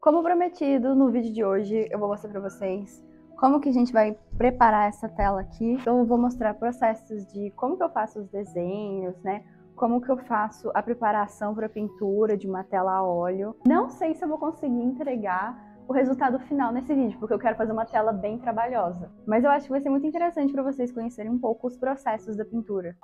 Como prometido, no vídeo de hoje eu vou mostrar para vocês como que a gente vai preparar essa tela aqui. Então eu vou mostrar processos de como que eu faço os desenhos, né? Como que eu faço a preparação para a pintura de uma tela a óleo. Não sei se eu vou conseguir entregar o resultado final nesse vídeo, porque eu quero fazer uma tela bem trabalhosa. Mas eu acho que vai ser muito interessante para vocês conhecerem um pouco os processos da pintura.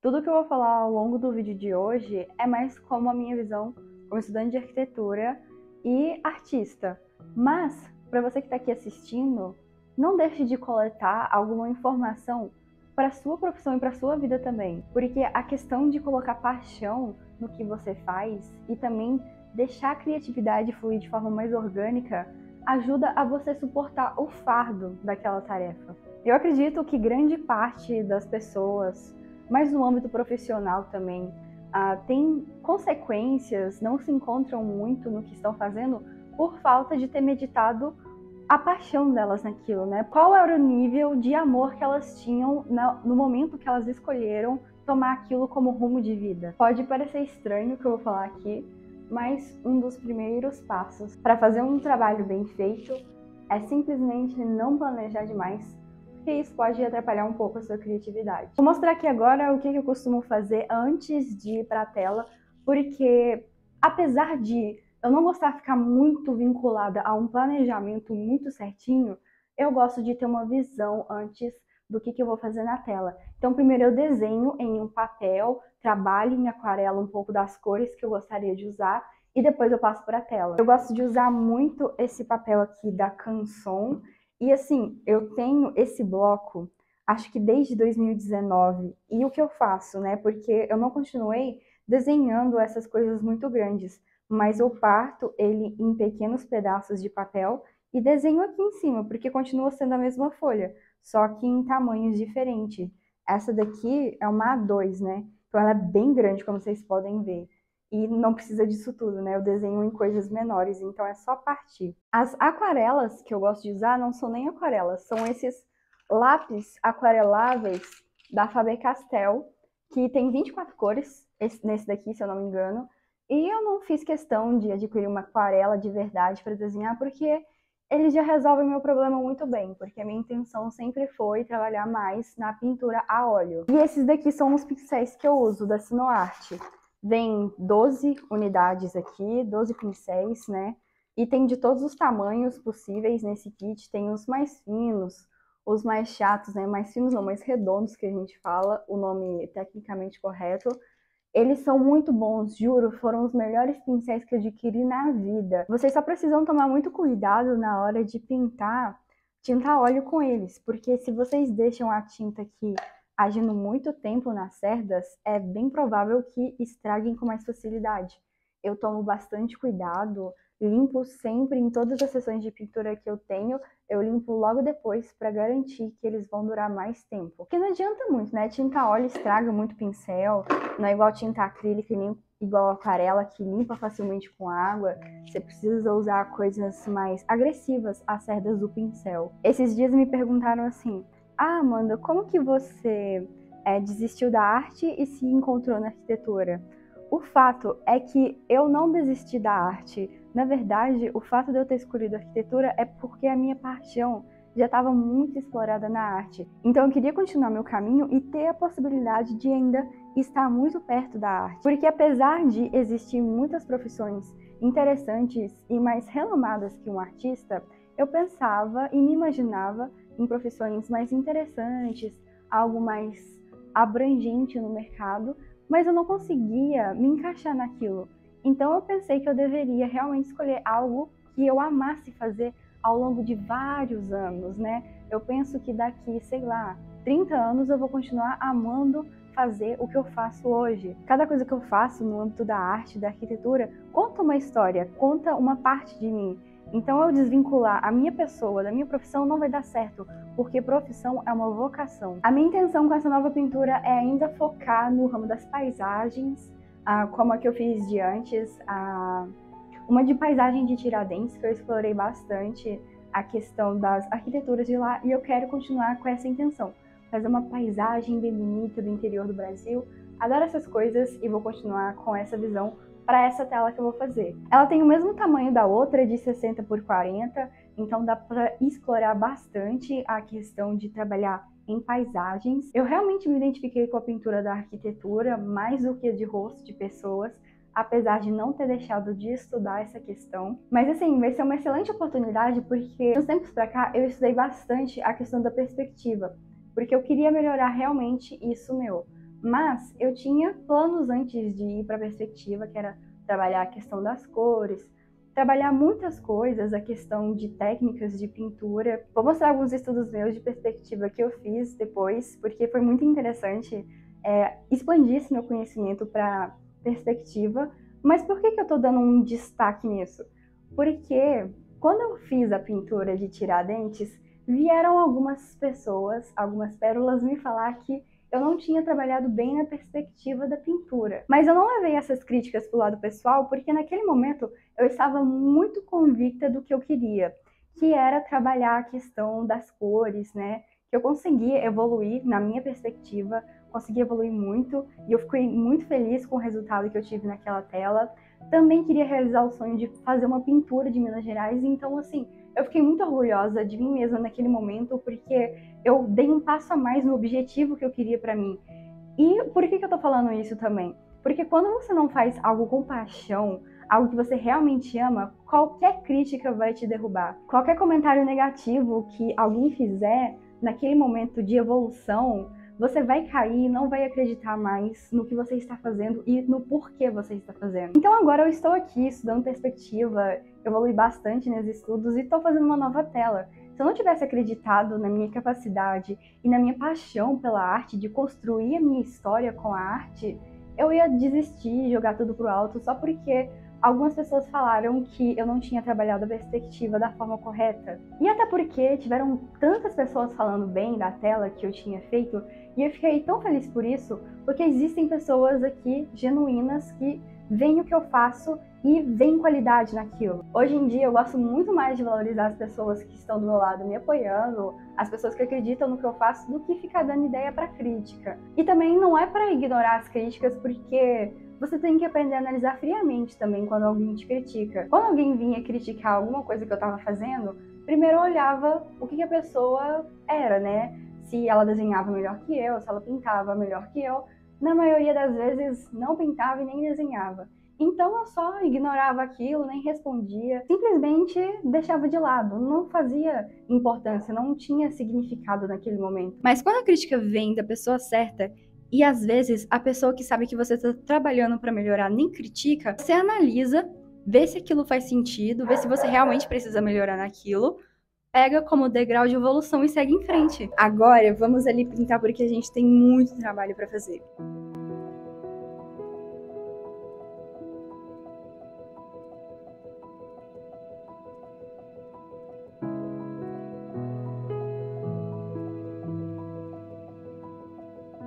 Tudo que eu vou falar ao longo do vídeo de hoje é mais como a minha visão como estudante de arquitetura e artista. Mas, para você que está aqui assistindo, não deixe de coletar alguma informação para a sua profissão e para a sua vida também. Porque a questão de colocar paixão no que você faz e também deixar a criatividade fluir de forma mais orgânica ajuda a você suportar o fardo daquela tarefa. Eu acredito que grande parte das pessoas, mas no âmbito profissional também, tem consequências, não se encontram muito no que estão fazendo por falta de ter meditado a paixão delas naquilo, né? Qual era o nível de amor que elas tinham no momento que elas escolheram tomar aquilo como rumo de vida? Pode parecer estranho o que eu vou falar aqui, mas um dos primeiros passos para fazer um trabalho bem feito é simplesmente não planejar demais, porque isso pode atrapalhar um pouco a sua criatividade. Vou mostrar aqui agora o que eu costumo fazer antes de ir para a tela, porque apesar de eu não gostar de ficar muito vinculada a um planejamento muito certinho, eu gosto de ter uma visão antes do que eu vou fazer na tela. Então primeiro eu desenho em um papel, trabalho em aquarela um pouco das cores que eu gostaria de usar e depois eu passo para a tela. Eu gosto de usar muito esse papel aqui da Canson. E assim, eu tenho esse bloco, acho que desde 2019, e o que eu faço, né? Porque eu não continuei desenhando essas coisas muito grandes, mas eu parto ele em pequenos pedaços de papel e desenho aqui em cima, porque continua sendo a mesma folha, só que em tamanhos diferentes. Essa daqui é uma A2, né? Então ela é bem grande, como vocês podem ver. E não precisa disso tudo, né? Eu desenho em coisas menores, então é só partir. As aquarelas que eu gosto de usar não são nem aquarelas, são esses lápis aquareláveis da Faber-Castell, que tem 24 cores, nesse daqui, se eu não me engano. E eu não fiz questão de adquirir uma aquarela de verdade para desenhar, porque eles já resolvem meu problema muito bem, porque a minha intenção sempre foi trabalhar mais na pintura a óleo. E esses daqui são os pincéis que eu uso, da Sinoarte. Vem 12 unidades aqui, 12 pincéis, né? E tem de todos os tamanhos possíveis nesse kit. Tem os mais finos, os mais chatos, né? Mais finos não, mais redondos que a gente fala, o nome tecnicamente correto. Eles são muito bons, juro, foram os melhores pincéis que eu adquiri na vida. Vocês só precisam tomar muito cuidado na hora de pintar tinta a óleo com eles, porque se vocês deixam a tinta aqui agindo muito tempo nas cerdas, é bem provável que estraguem com mais facilidade. Eu tomo bastante cuidado, limpo sempre em todas as sessões de pintura que eu tenho, eu limpo logo depois para garantir que eles vão durar mais tempo. Porque não adianta muito, né? Tinta a óleo estraga muito o pincel, não é igual tinta acrílica nem igual aquarela que limpa facilmente com água. Você precisa usar coisas mais agressivas às cerdas do pincel. Esses dias me perguntaram assim: ah, Amanda, como que você desistiu da arte e se encontrou na arquitetura? O fato é que eu não desisti da arte. Na verdade, o fato de eu ter escolhido arquitetura é porque a minha paixão já estava muito explorada na arte. Então eu queria continuar meu caminho e ter a possibilidade de ainda estar muito perto da arte. Porque apesar de existir muitas profissões interessantes e mais renomadas que um artista, eu pensava e me imaginava em profissões mais interessantes, algo mais abrangente no mercado, mas eu não conseguia me encaixar naquilo. Então eu pensei que eu deveria realmente escolher algo que eu amasse fazer ao longo de vários anos, né? Eu penso que daqui, sei lá, 30 anos eu vou continuar amando fazer o que eu faço hoje. Cada coisa que eu faço no âmbito da arte, da arquitetura, conta uma história, conta uma parte de mim. Então eu desvincular a minha pessoa da minha profissão não vai dar certo, porque profissão é uma vocação. A minha intenção com essa nova pintura é ainda focar no ramo das paisagens, como a que eu fiz de antes, uma de paisagem de Tiradentes, que eu explorei bastante a questão das arquiteturas de lá, e eu quero continuar com essa intenção. Fazer uma paisagem bem bonita do interior do Brasil, adoro essas coisas e vou continuar com essa visão para essa tela que eu vou fazer. Ela tem o mesmo tamanho da outra, de 60 por 40, então dá para explorar bastante a questão de trabalhar em paisagens. Eu realmente me identifiquei com a pintura da arquitetura mais do que de rosto de pessoas, apesar de não ter deixado de estudar essa questão. Mas assim, vai ser uma excelente oportunidade porque nos tempos para cá eu estudei bastante a questão da perspectiva, porque eu queria melhorar realmente isso meu. Mas eu tinha planos antes de ir para a perspectiva, que era trabalhar a questão das cores, trabalhar muitas coisas, a questão de técnicas de pintura. Vou mostrar alguns estudos meus de perspectiva que eu fiz depois, porque foi muito interessante expandir esse meu conhecimento para perspectiva. Mas por que eu estou dando um destaque nisso? Porque quando eu fiz a pintura de Tiradentes, vieram algumas pessoas, algumas pérolas me falar que eu não tinha trabalhado bem na perspectiva da pintura. Mas eu não levei essas críticas para o lado pessoal, porque naquele momento eu estava muito convicta do que eu queria, que era trabalhar a questão das cores, né? Que eu consegui evoluir na minha perspectiva, consegui evoluir muito, e eu fiquei muito feliz com o resultado que eu tive naquela tela. Também queria realizar o sonho de fazer uma pintura de Minas Gerais, então assim, eu fiquei muito orgulhosa de mim mesma naquele momento, porque eu dei um passo a mais no objetivo que eu queria para mim. E por que eu tô falando isso também? Porque quando você não faz algo com paixão, algo que você realmente ama, qualquer crítica vai te derrubar. Qualquer comentário negativo que alguém fizer naquele momento de evolução, você vai cair e não vai acreditar mais no que você está fazendo e no porquê você está fazendo. Então agora eu estou aqui estudando perspectiva, evolui bastante nos estudos e estou fazendo uma nova tela. Se eu não tivesse acreditado na minha capacidade e na minha paixão pela arte, de construir a minha história com a arte, eu ia desistir, jogar tudo pro alto só porque algumas pessoas falaram que eu não tinha trabalhado a perspectiva da forma correta. E até porque tiveram tantas pessoas falando bem da tela que eu tinha feito, e eu fiquei tão feliz por isso, porque existem pessoas aqui genuínas que veem o que eu faço e veem qualidade naquilo. Hoje em dia eu gosto muito mais de valorizar as pessoas que estão do meu lado me apoiando, as pessoas que acreditam no que eu faço, do que ficar dando ideia para crítica. E também não é para ignorar as críticas, porque você tem que aprender a analisar friamente também quando alguém te critica. Quando alguém vinha criticar alguma coisa que eu estava fazendo, primeiro eu olhava o que a pessoa era, né? Se ela desenhava melhor que eu, se ela pintava melhor que eu. Na maioria das vezes não pintava e nem desenhava. Então eu só ignorava aquilo, nem respondia, simplesmente deixava de lado, não fazia importância, não tinha significado naquele momento. Mas quando a crítica vem da pessoa certa, e às vezes a pessoa que sabe que você está trabalhando para melhorar nem critica, você analisa, vê se aquilo faz sentido, vê se você realmente precisa melhorar naquilo, pega como degrau de evolução e segue em frente. Agora vamos ali pintar porque a gente tem muito trabalho para fazer.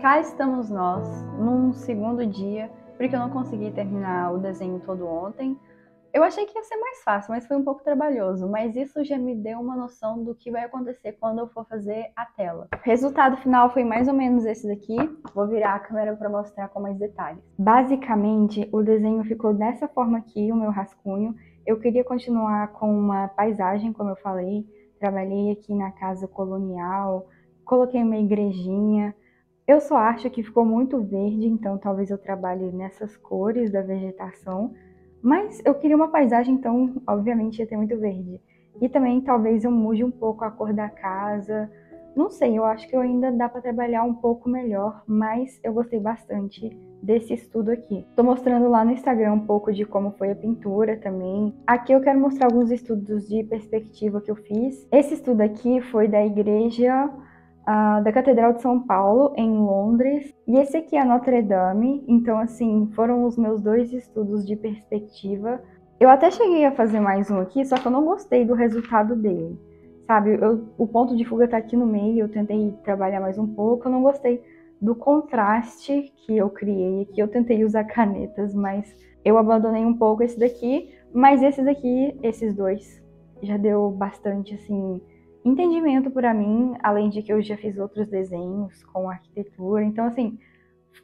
Cá estamos nós, num segundo dia, porque eu não consegui terminar o desenho todo ontem. Eu achei que ia ser mais fácil, mas foi um pouco trabalhoso, mas isso já me deu uma noção do que vai acontecer quando eu for fazer a tela. O resultado final foi mais ou menos esse daqui. Vou virar a câmera para mostrar com mais detalhes. Basicamente, o desenho ficou dessa forma aqui, o meu rascunho. Eu queria continuar com uma paisagem, como eu falei. Trabalhei aqui na casa colonial, coloquei uma igrejinha. Eu só acho que ficou muito verde, então talvez eu trabalhe nessas cores da vegetação. Mas eu queria uma paisagem, então obviamente ia ter muito verde. E também talvez eu mude um pouco a cor da casa. Não sei, eu acho que eu ainda dá para trabalhar um pouco melhor, mas eu gostei bastante desse estudo aqui. Tô mostrando lá no Instagram um pouco de como foi a pintura também. Aqui eu quero mostrar alguns estudos de perspectiva que eu fiz. Esse estudo aqui foi da igreja da Catedral de São Paulo, em Londres, e esse aqui é Notre Dame. Então, assim, foram os meus 2 estudos de perspectiva. Eu até cheguei a fazer mais um aqui, só que eu não gostei do resultado dele, sabe? O ponto de fuga tá aqui no meio, eu tentei trabalhar mais um pouco, eu não gostei do contraste que eu criei aqui, eu tentei usar canetas, mas eu abandonei um pouco esse daqui, mas esse daqui, esses 2, já deu bastante, assim, entendimento para mim, além de que eu já fiz outros desenhos com arquitetura, então assim,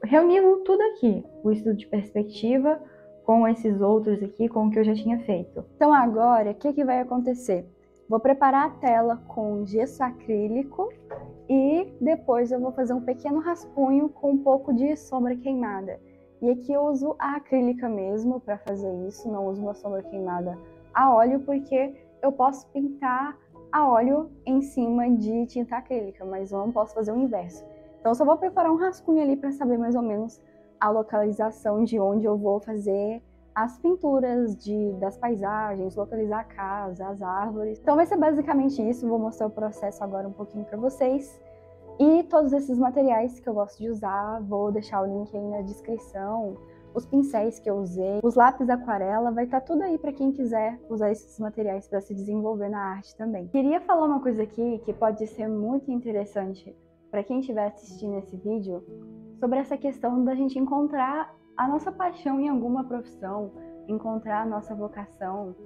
reunindo tudo aqui, o estudo de perspectiva com esses outros aqui, com o que eu já tinha feito. Então agora, o que vai acontecer? Vou preparar a tela com gesso acrílico e depois eu vou fazer um pequeno rascunho com um pouco de sombra queimada. E aqui eu uso a acrílica mesmo para fazer isso, não uso uma sombra queimada a óleo, porque eu posso pintar a óleo em cima de tinta acrílica, mas eu não posso fazer o inverso. Então eu só vou preparar um rascunho ali para saber mais ou menos a localização de onde eu vou fazer as pinturas das paisagens, localizar a casa, as árvores. Então vai ser basicamente isso, vou mostrar o processo agora um pouquinho para vocês. E todos esses materiais que eu gosto de usar, vou deixar o link aí na descrição, os pincéis que eu usei, os lápis aquarela, vai estar tudo aí para quem quiser usar esses materiais para se desenvolver na arte também. Queria falar uma coisa aqui que pode ser muito interessante para quem estiver assistindo esse vídeo, sobre essa questão da gente encontrar a nossa paixão em alguma profissão, encontrar a nossa vocação.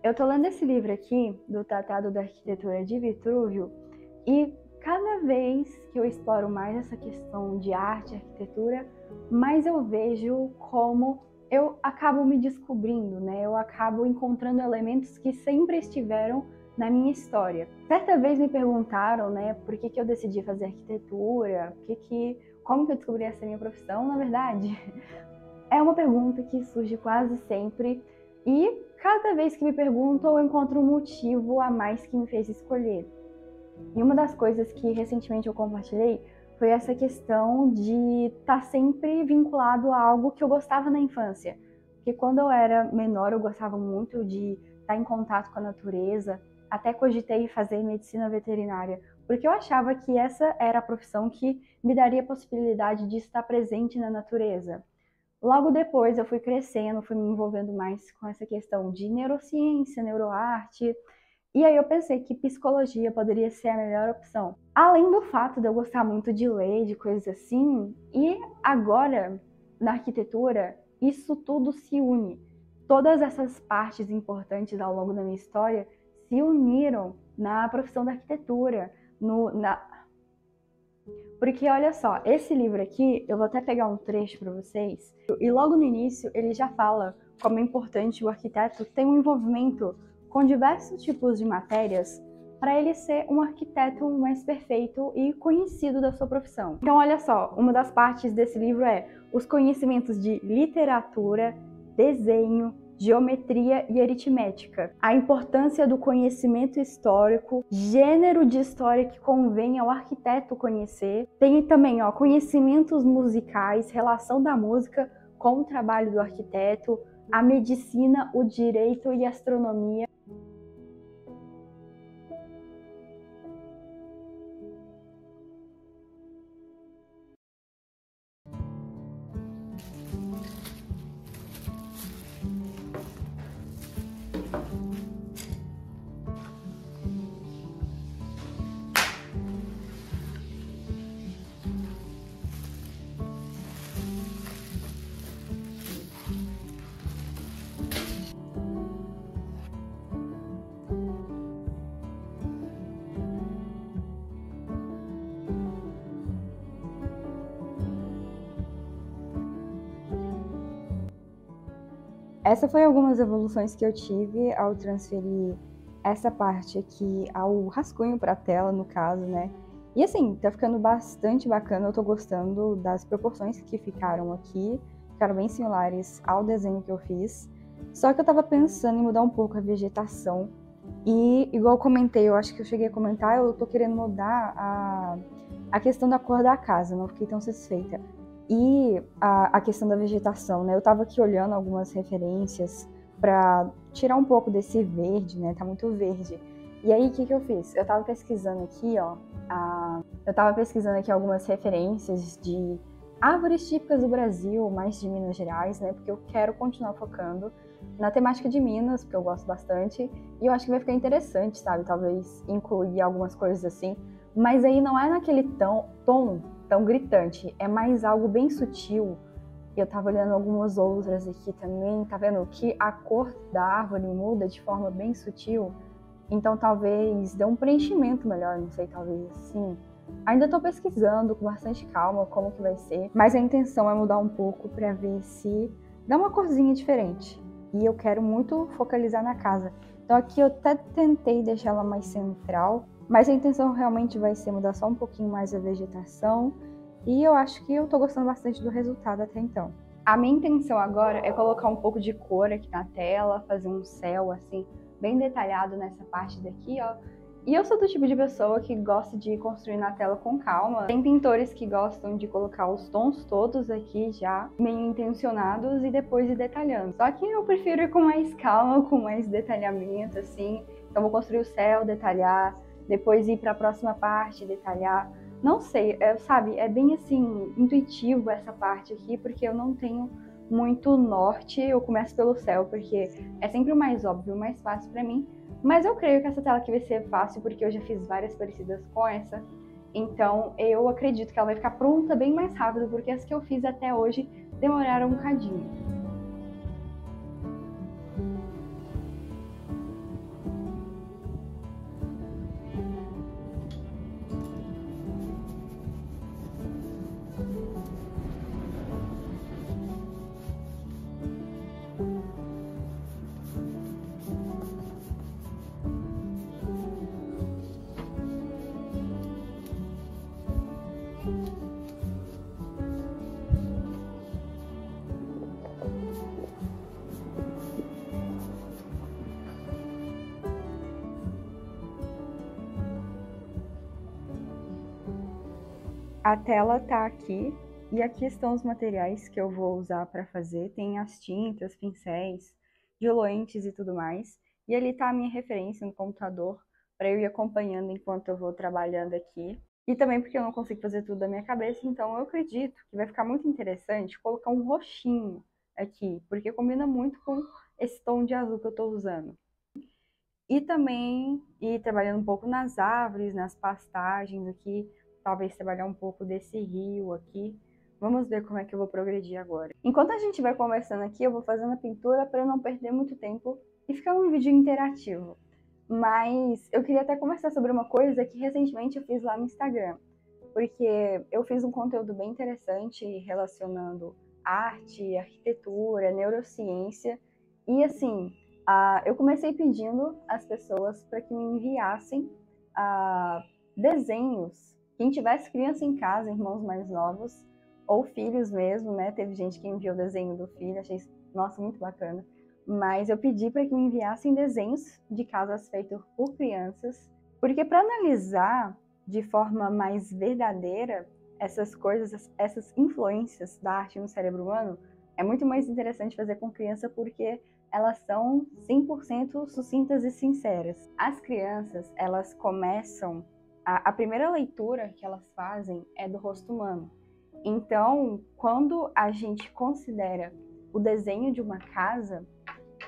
Eu tô lendo esse livro aqui, do Tratado da Arquitetura de Vitrúvio, e cada vez que eu exploro mais essa questão de arte e arquitetura, mais eu vejo como eu acabo me descobrindo, né? Eu acabo encontrando elementos que sempre estiveram na minha história. Certa vez me perguntaram, né, por que eu decidi fazer arquitetura, como que eu descobri essa minha profissão. Na verdade, é uma pergunta que surge quase sempre e cada vez que me perguntam eu encontro um motivo a mais que me fez escolher. E uma das coisas que recentemente eu compartilhei foi essa questão de estar sempre vinculado a algo que eu gostava na infância. Porque quando eu era menor eu gostava muito de estar em contato com a natureza, até cogitei fazer medicina veterinária, porque eu achava que essa era a profissão que me daria a possibilidade de estar presente na natureza. Logo depois eu fui crescendo, fui me envolvendo mais com essa questão de neurociência, neuroarte, e aí eu pensei que psicologia poderia ser a melhor opção. Além do fato de eu gostar muito de ler, de coisas assim, e agora, na arquitetura, isso tudo se une. Todas essas partes importantes ao longo da minha história se uniram na profissão da arquitetura, porque olha só, esse livro aqui, eu vou até pegar um trecho para vocês, e logo no início ele já fala como é importante o arquiteto ter um envolvimento com diversos tipos de matérias para ele ser um arquiteto mais perfeito e conhecido da sua profissão. Então olha só, uma das partes desse livro é os conhecimentos de literatura, desenho, geometria e aritmética, a importância do conhecimento histórico, gênero de história que convém ao arquiteto conhecer. Tem também conhecimentos musicais, relação da música com o trabalho do arquiteto, a medicina, o direito e a astronomia. Essa foi algumas evoluções que eu tive ao transferir essa parte aqui ao rascunho para a tela, no caso, né? E assim, tá ficando bastante bacana, eu tô gostando das proporções que ficaram aqui, ficaram bem similares ao desenho que eu fiz. Só que eu tava pensando em mudar um pouco a vegetação. E, igual eu comentei, eu acho que eu cheguei a comentar, eu tô querendo mudar a questão da cor da casa, não fiquei tão satisfeita. E a questão da vegetação, né? Eu tava aqui olhando algumas referências para tirar um pouco desse verde, né? Tá muito verde. E aí, o que eu fiz? Eu tava pesquisando aqui, algumas referências de árvores típicas do Brasil, mais de Minas Gerais, né? Porque eu quero continuar focando na temática de Minas, porque eu gosto bastante. E eu acho que vai ficar interessante, sabe? Talvez incluir algumas coisas assim. Mas aí não é naquele tom tão gritante, é mais algo bem sutil. Eu tava olhando algumas outras aqui também, tá vendo que a cor da árvore muda de forma bem sutil, então talvez dê um preenchimento melhor, não sei, talvez assim, Ainda estou pesquisando com bastante calma como que vai ser, mas a intenção é mudar um pouco para ver se dá uma corzinha diferente. E eu quero muito focalizar na casa. Então aqui eu até tentei deixar ela mais central, mas a intenção realmente vai ser mudar só um pouquinho mais a vegetação. E eu acho que eu tô gostando bastante do resultado até então. A minha intenção agora é colocar um pouco de cor aqui na tela, fazer um céu assim, bem detalhado nessa parte daqui, ó. E eu sou do tipo de pessoa que gosta de construir na tela com calma. Tem pintores que gostam de colocar os tons todos aqui já meio intencionados e depois ir detalhando. Só que eu prefiro ir com mais calma, com mais detalhamento, assim. Então vou construir o céu, detalhar, depois ir para a próxima parte, detalhar. Não sei, sabe, é bem assim, intuitivo essa parte aqui, porque eu não tenho muito norte. Eu começo pelo céu, porque é sempre o mais óbvio, o mais fácil para mim. Mas eu creio que essa tela aqui vai ser fácil, porque eu já fiz várias parecidas com essa. Então eu acredito que ela vai ficar pronta bem mais rápido, porque as que eu fiz até hoje demoraram um cadinho. A tela tá aqui e aqui estão os materiais que eu vou usar para fazer. Tem as tintas, pincéis, diluentes e tudo mais. E ali tá a minha referência no computador para eu ir acompanhando enquanto eu vou trabalhando aqui. E também porque eu não consigo fazer tudo da minha cabeça, então eu acredito que vai ficar muito interessante colocar um roxinho aqui, porque combina muito com esse tom de azul que eu estou usando. E também ir trabalhando um pouco nas árvores, nas pastagens aqui, talvez trabalhar um pouco desse rio aqui. Vamos ver como é que eu vou progredir agora. Enquanto a gente vai conversando aqui, eu vou fazendo a pintura para eu não perder muito tempo e ficar um vídeo interativo. Mas eu queria até conversar sobre uma coisa que recentemente eu fiz lá no Instagram, porque eu fiz um conteúdo bem interessante relacionando arte, arquitetura, neurociência, e assim, eu comecei pedindo às pessoas para que me enviassem desenhos. Quem tivesse criança em casa, irmãos mais novos, ou filhos mesmo, né? Teve gente que enviou o desenho do filho, achei, nossa, muito bacana. Mas eu pedi para que me enviassem desenhos de casas feitos por crianças, porque para analisar de forma mais verdadeira essas coisas, essas influências da arte no cérebro humano, é muito mais interessante fazer com criança, porque elas são 100% sucintas e sinceras. As crianças, elas começam, a primeira leitura que elas fazem é do rosto humano. Então, quando a gente considera o desenho de uma casa,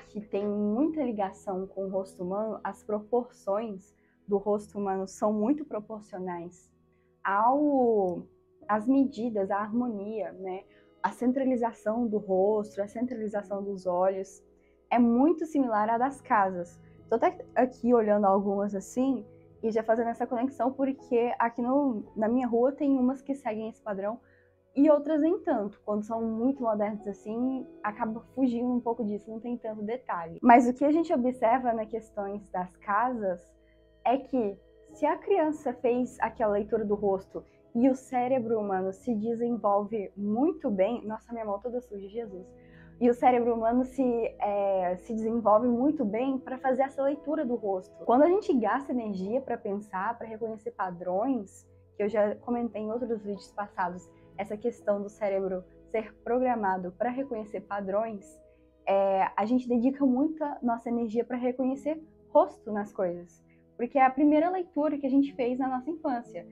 que tem muita ligação com o rosto humano, as proporções do rosto humano são muito proporcionais às medidas, à harmonia, né? A centralização do rosto, a centralização dos olhos é muito similar à das casas. Estou até aqui olhando algumas assim e já fazendo essa conexão, porque aqui na minha rua tem umas que seguem esse padrão e outras nem tanto. Quando são muito modernas assim, acaba fugindo um pouco disso, não tem tanto detalhe. Mas o que a gente observa nas questões das casas é que se a criança fez aquela leitura do rosto e o cérebro humano se desenvolve muito bem... Nossa, minha mão toda suja, Jesus. E o cérebro humano se desenvolve muito bem para fazer essa leitura do rosto. Quando a gente gasta energia para pensar, para reconhecer padrões, que eu já comentei em outros vídeos passados, essa questão do cérebro ser programado para reconhecer padrões, a gente dedica muita nossa energia para reconhecer rosto nas coisas, porque é a primeira leitura que a gente fez na nossa infância.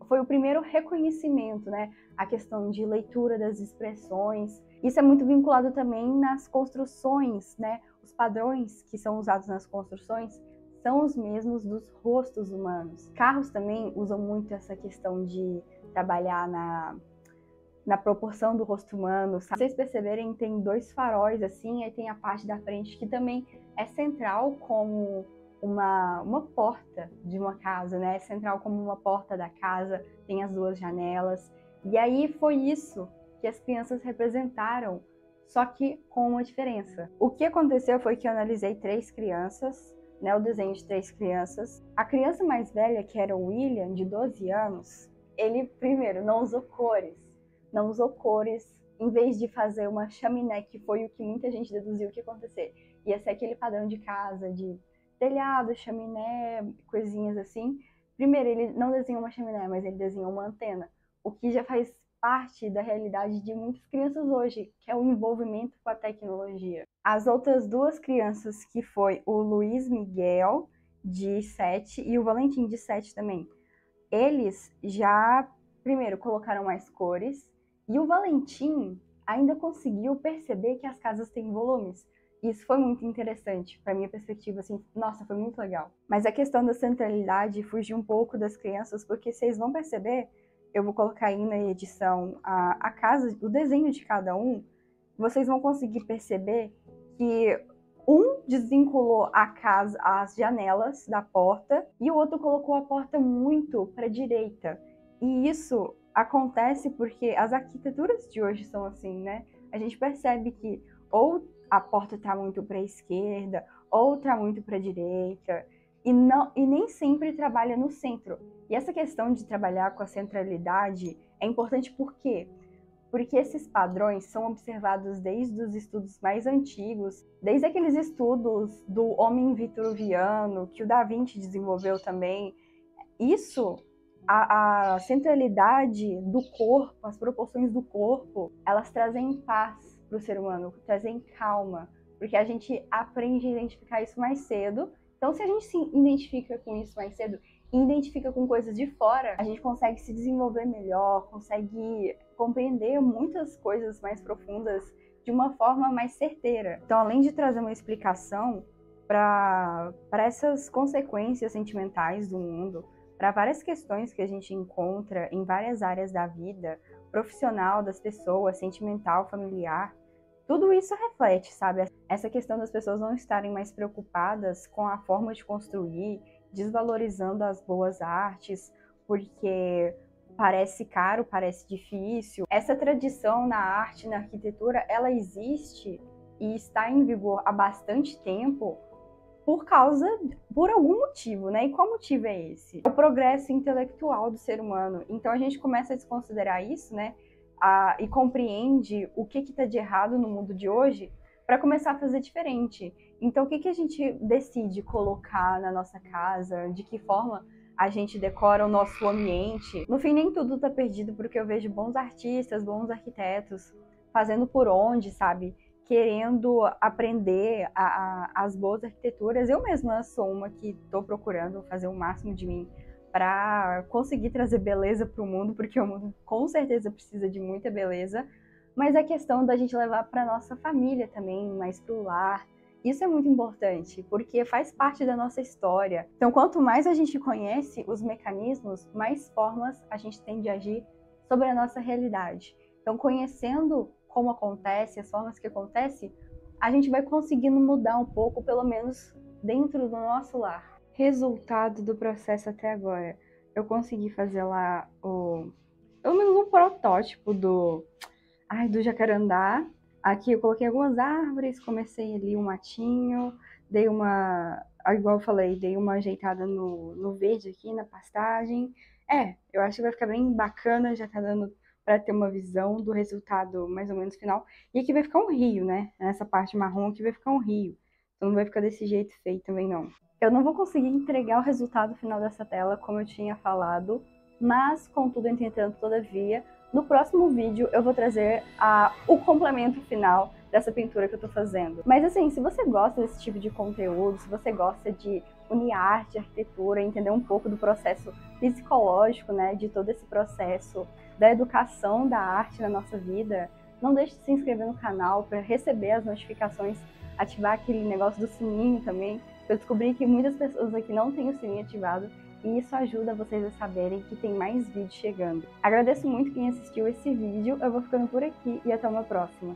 Foi o primeiro reconhecimento, né? A questão de leitura das expressões. Isso é muito vinculado também nas construções, né? Os padrões que são usados nas construções são os mesmos dos rostos humanos. Carros também usam muito essa questão de trabalhar na proporção do rosto humano. Se vocês perceberem, tem dois faróis assim, aí tem a parte da frente que também é central como uma porta de uma casa, né? Central como uma porta da casa, tem as duas janelas. E aí foi isso que as crianças representaram, só que com uma diferença. O que aconteceu foi que eu analisei 3 crianças, né? O desenho de 3 crianças. A criança mais velha, que era o William, de 12 anos, ele, primeiro, não usou cores. Não usou cores. Em vez de fazer uma chaminé, que foi o que muita gente deduziu que ia acontecer. Ia ser aquele padrão de casa, de telhado, chaminé, coisinhas assim. Primeiro, ele não desenhou uma chaminé, mas ele desenhou uma antena. O que já faz parte da realidade de muitas crianças hoje, que é o envolvimento com a tecnologia. As outras 2 crianças, que foi o Luiz Miguel, de 7, e o Valentim, de 7 também, eles já, primeiro, colocaram mais cores, e o Valentim ainda conseguiu perceber que as casas têm volumes. Isso foi muito interessante, para minha perspectiva, assim, nossa, foi muito legal. Mas a questão da centralidade fugiu um pouco das crianças, porque vocês vão perceber, eu vou colocar aí na edição a casa, o desenho de cada um, vocês vão conseguir perceber que um desvinculou a casa, as janelas da porta, e o outro colocou a porta muito para a direita. E isso acontece porque as arquiteturas de hoje são assim, né? A gente percebe que ou a porta está muito para a esquerda, ou está muito para a direita, e nem sempre trabalha no centro. E essa questão de trabalhar com a centralidade é importante por quê? Porque esses padrões são observados desde os estudos mais antigos, desde aqueles estudos do homem vitruviano, que o Da Vinci desenvolveu também. Isso, a centralidade do corpo, as proporções do corpo, elas trazem paz para o ser humano, trazem calma, porque a gente aprende a identificar isso mais cedo. Então, se a gente se identifica com isso mais cedo, e identifica com coisas de fora, a gente consegue se desenvolver melhor, consegue compreender muitas coisas mais profundas de uma forma mais certeira. Então, além de trazer uma explicação para essas consequências sentimentais do mundo, para várias questões que a gente encontra em várias áreas da vida, profissional das pessoas, sentimental, familiar, tudo isso reflete, sabe? Essa questão das pessoas não estarem mais preocupadas com a forma de construir, desvalorizando as boas artes, porque parece caro, parece difícil. Essa tradição na arte, na arquitetura, ela existe e está em vigor há bastante tempo por algum motivo, né? E qual motivo é esse? O progresso intelectual do ser humano. Então a gente começa a desconsiderar isso, né? E compreende o que está de errado no mundo de hoje para começar a fazer diferente. Então, o que a gente decide colocar na nossa casa? De que forma a gente decora o nosso ambiente? No fim, nem tudo está perdido, porque eu vejo bons artistas, bons arquitetos fazendo por onde, sabe? Querendo aprender as boas arquiteturas. Eu mesma sou uma que estou procurando fazer o máximo de mim para conseguir trazer beleza para o mundo, porque o mundo com certeza precisa de muita beleza, mas a questão da gente levar para nossa família também, mais para o lar, isso é muito importante, porque faz parte da nossa história. Então, quanto mais a gente conhece os mecanismos, mais formas a gente tem de agir sobre a nossa realidade. Então, conhecendo como acontece, as formas que acontece, a gente vai conseguindo mudar um pouco, pelo menos dentro do nosso lar. Resultado do processo até agora. Eu consegui fazer lá pelo menos um protótipo do jacarandá. Aqui eu coloquei algumas árvores, comecei ali um matinho, igual eu falei, dei uma ajeitada no verde aqui, na pastagem. Eu acho que vai ficar bem bacana, já tá dando para ter uma visão do resultado mais ou menos final. E aqui vai ficar um rio, né? Nessa parte marrom aqui vai ficar um rio. Então não vai ficar desse jeito feio também não. Eu não vou conseguir entregar o resultado final dessa tela, como eu tinha falado, mas, contudo, entretanto, todavia, no próximo vídeo eu vou trazer o complemento final dessa pintura que eu tô fazendo. Mas assim, se você gosta desse tipo de conteúdo, se você gosta de unir arte, arquitetura, entender um pouco do processo psicológico, né, de todo esse processo da educação da arte na nossa vida, não deixe de se inscrever no canal para receber as notificações, ativar aquele negócio do sininho também. Eu descobri que muitas pessoas aqui não têm o sininho ativado e isso ajuda vocês a saberem que tem mais vídeos chegando. Agradeço muito quem assistiu esse vídeo, eu vou ficando por aqui e até uma próxima.